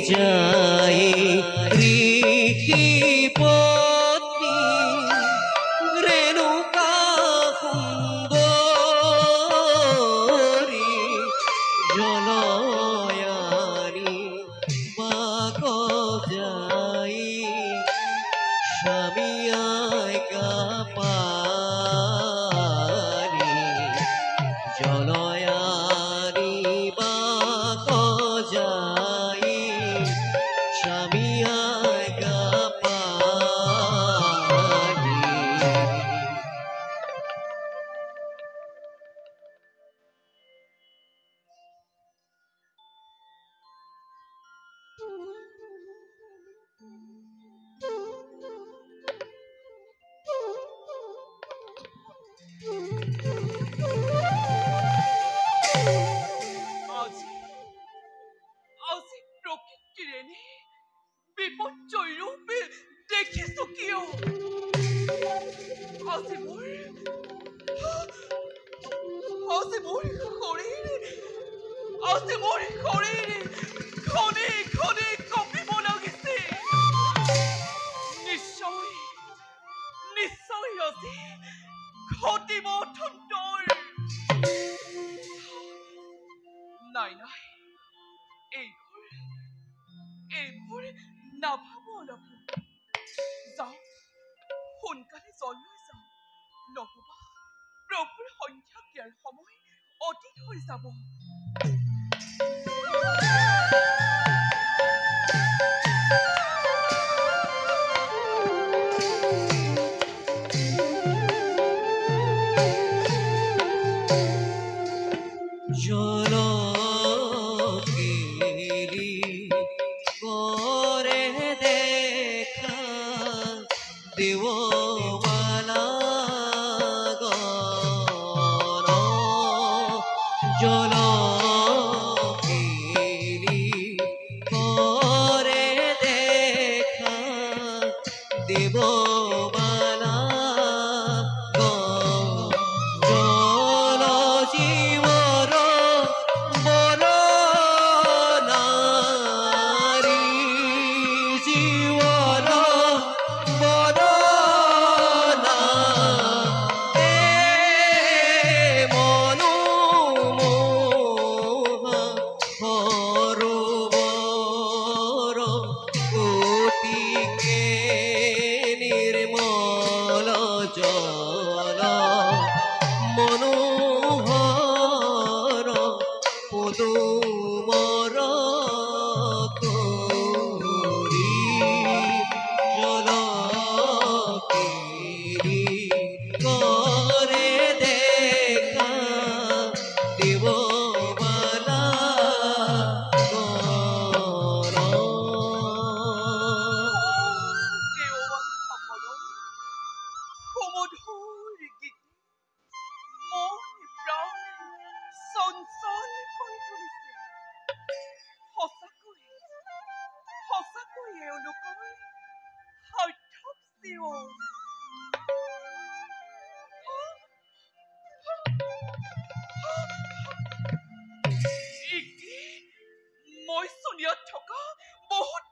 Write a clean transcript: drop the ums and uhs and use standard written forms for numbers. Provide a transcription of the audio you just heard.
যায় ঋষি পত্নী রেণুকা সুন্দরী জলয়ারি বাক যাই স্বামী আজ্ঞা পানি জলয়ারি বাক যাই স্বামী আজ্ঞা পানি আজি প্ৰকৃতিৰ এনে বিপৰ্যয় ৰূপে দেখিছো কিয় আজি মোৰ শৰীৰ ঘনে ঘনে কঁপিব লাগিছে নিশ্চয় আজি ঘটিব অথন্তৰ নাই এইবোৰ নাভাবো অলপ যাওঁ সোনকালে জললৈ যাওঁ নতুবা প্ৰভুৰ সংখ্যা দিয়াৰ সময় অতীত হৈ যাব জলকেলি করে দেখা দেওবালা গণ জলকেলি করে দেখা দেওবালা জল জীবর বল নারী জীবর বল না এ মনোমোহা সরোবর অতিকে নির্মল জল মনোহর পদুমর করি জলকেলি করে দেখা দেববালা গণ সুমধুৰ গীত মন প্ৰাণ চঞ্চল কৰি তুলিছে সঁচাকৈ এওঁলোকৰ সাৰ্থক জীৱন মই চোনিয়াত থকা বহুত